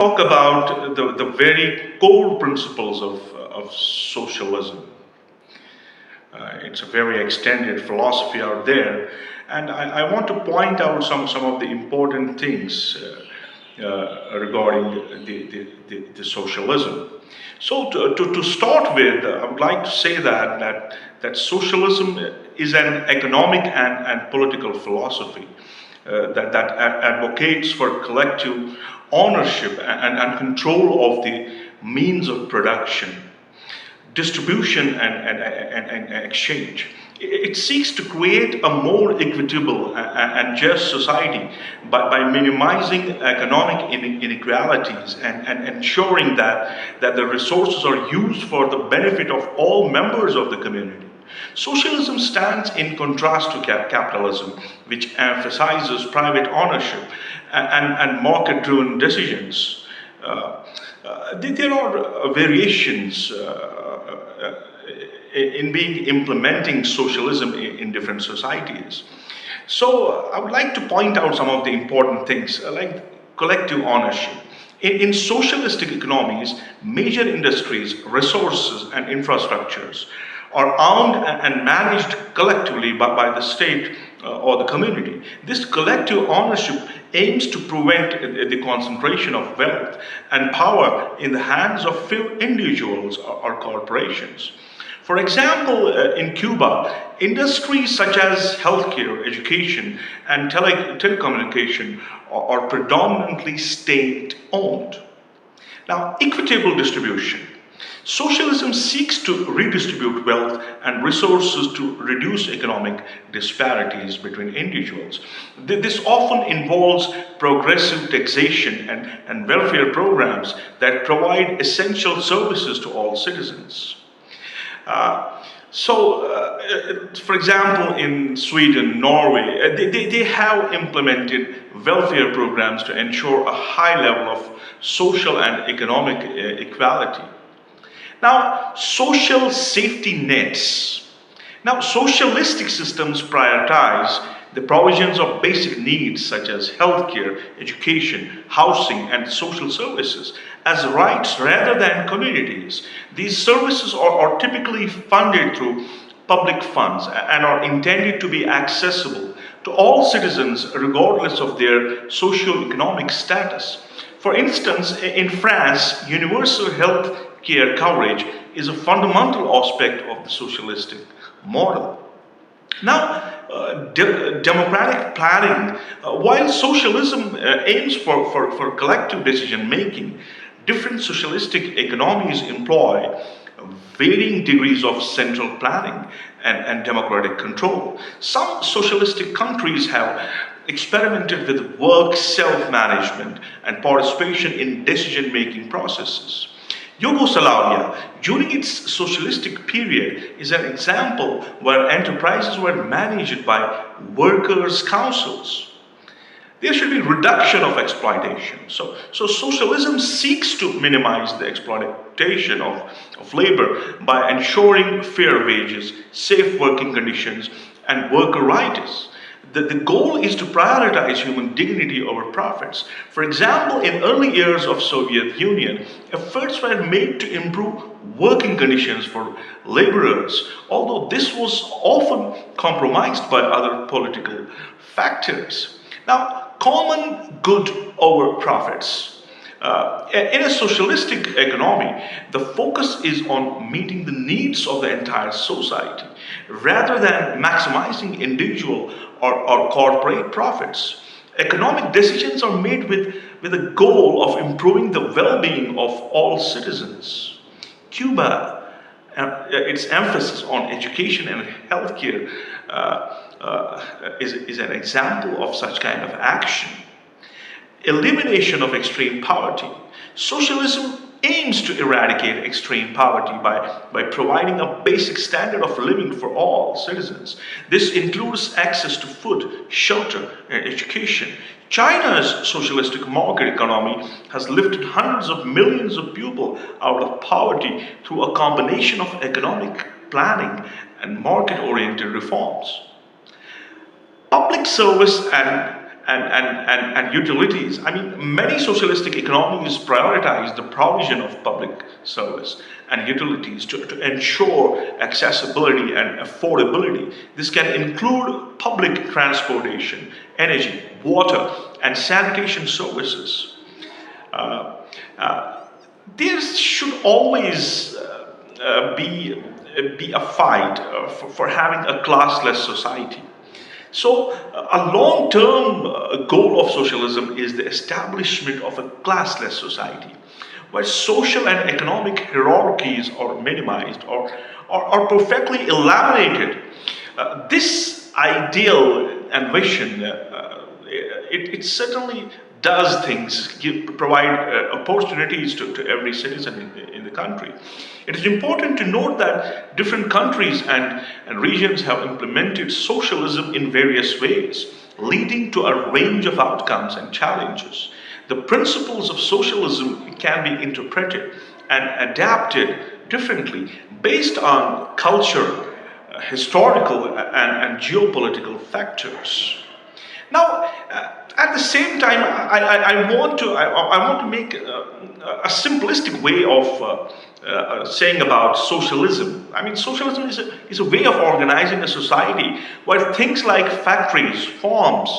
Talk about the very core principles of socialism. It's a very extended philosophy out there, and I want to point out some of the important things regarding the socialism. So to start with, I would like to say that socialism is an economic and political philosophy that advocates for collective ownership and control of the means of production, distribution, and exchange. It seeks to create a more equitable and just society by minimizing economic inequalities and ensuring that the resources are used for the benefit of all members of the community. Socialism stands in contrast to capitalism, which emphasizes private ownership and market-driven decisions. There are variations in being implementing socialism in different societies. So I would like to point out some of the important things like collective ownership. In socialistic economies, major industries, resources, and infrastructures are owned and managed collectively by the state or the community. This collective ownership aims to prevent the concentration of wealth and power in the hands of few individuals or corporations. For example, in Cuba, industries such as healthcare, education, and telecommunication are predominantly state owned. Now, equitable distribution. Socialism seeks to redistribute wealth and resources to reduce economic disparities between individuals. This often involves progressive taxation and welfare programs that provide essential services to all citizens. For example, in Sweden, Norway, they have implemented welfare programs to ensure a high level of social and economic equality. Now, social safety nets. Now, socialistic systems prioritize the provisions of basic needs such as healthcare, education, housing, and social services as rights rather than communities. These services are typically funded through public funds and are intended to be accessible to all citizens regardless of their socio-economic status. For instance, in France, universal health care coverage is a fundamental aspect of the socialistic model. Now, democratic planning, while socialism aims for collective decision making, different socialistic economies employ varying degrees of central planning and democratic control. Some socialistic countries have experimented with work self-management and participation in decision-making processes. Yugoslavia, during its socialistic period, is an example where enterprises were managed by workers' councils. There should be reduction of exploitation. So socialism seeks to minimize the exploitation of labor by ensuring fair wages, safe working conditions, and worker rights. The goal is to prioritize human dignity over profits. For example, in early years of Soviet Union, efforts were made to improve working conditions for laborers, although this was often compromised by other political factors. Now, common good over profits. In a socialistic economy, the focus is on meeting the needs of the entire society rather than maximizing individual or corporate profits. Economic decisions are made with a goal of improving the well-being of all citizens. Cuba, its emphasis on education and healthcare is an example of such kind of action. Elimination of extreme poverty. Socialism aims to eradicate extreme poverty by providing a basic standard of living for all citizens. This includes access to food, shelter, and education. China's socialistic market economy has lifted hundreds of millions of people out of poverty through a combination of economic planning and market-oriented reforms. Public service and utilities. I mean, many socialistic economies prioritize the provision of public service and utilities to ensure accessibility and affordability. This can include public transportation, energy, water, and sanitation services. Uh, uh, there should always be a fight for having a classless society. So, a long term goal of socialism is the establishment of a classless society where social and economic hierarchies are minimized or perfectly eliminated. This ideal and vision, it certainly does things, provide opportunities to every citizen in the country. It is important to note that different countries and regions have implemented socialism in various ways, leading to a range of outcomes and challenges. The principles of socialism can be interpreted and adapted differently based on culture, historical, and geopolitical factors. Now, at the same time, I want to make a simplistic way of saying about socialism. I mean, socialism is a way of organizing a society where things like factories, farms,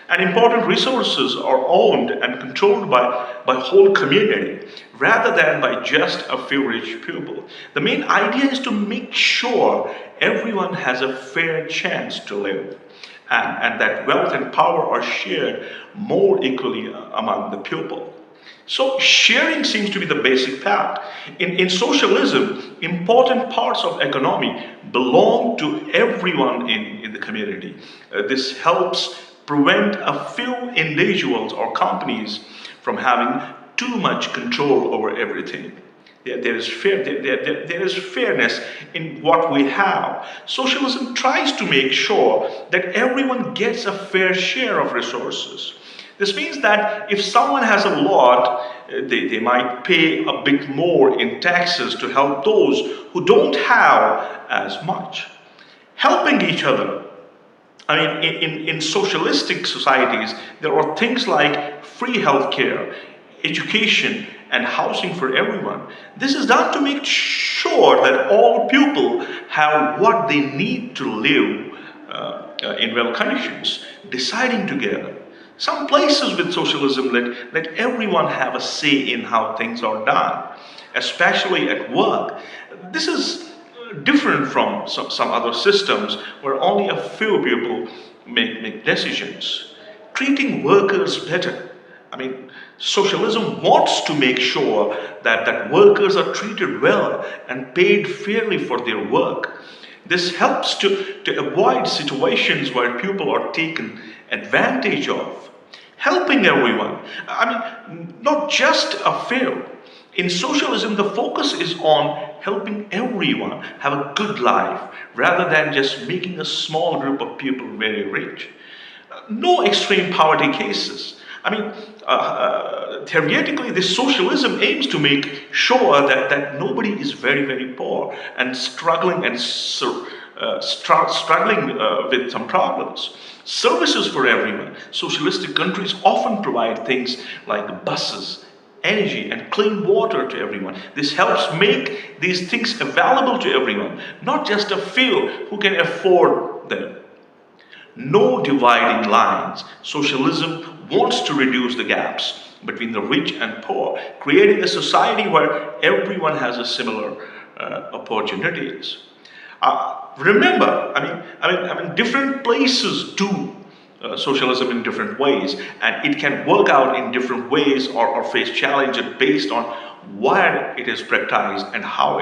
and important resources are owned and controlled by whole community rather than by just a few rich people. The main idea is to make sure everyone has a fair chance to live and that wealth and power are shared more equally among the people. So sharing seems to be the basic path. In socialism, important parts of economy belong to everyone in the community. This helps prevent a few individuals or companies from having too much control over everything. There is fairness in what we have. Socialism tries to make sure that everyone gets a fair share of resources. This means that if someone has a lot, they might pay a bit more in taxes to help those who don't have as much. Helping each other. I mean, in socialistic societies, there are things like free healthcare, education, and housing for everyone. This is done to make sure that all people have what they need to live in well conditions, deciding together. Some places with socialism let everyone have a say in how things are done, especially at work. This is different from some other systems where only a few people make decisions. Treating workers better. I mean, socialism wants to make sure that workers are treated well and paid fairly for their work. This helps to avoid situations where people are taken advantage of. Helping everyone. I mean, not just a few. In socialism, the focus is on helping everyone have a good life rather than just making a small group of people very rich. No extreme poverty cases. I mean, theoretically, this socialism aims to make sure that nobody is very, very poor and struggling with some problems. Services for everyone. Socialistic countries often provide things like buses, energy, and clean water to everyone. This helps make these things available to everyone, not just a few who can afford them. No dividing lines. Socialism wants to reduce the gaps between the rich and poor, creating a society where everyone has a similar opportunities. Remember, I mean, different places do socialism in different ways, and it can work out in different ways or face challenges based on where it is practiced and how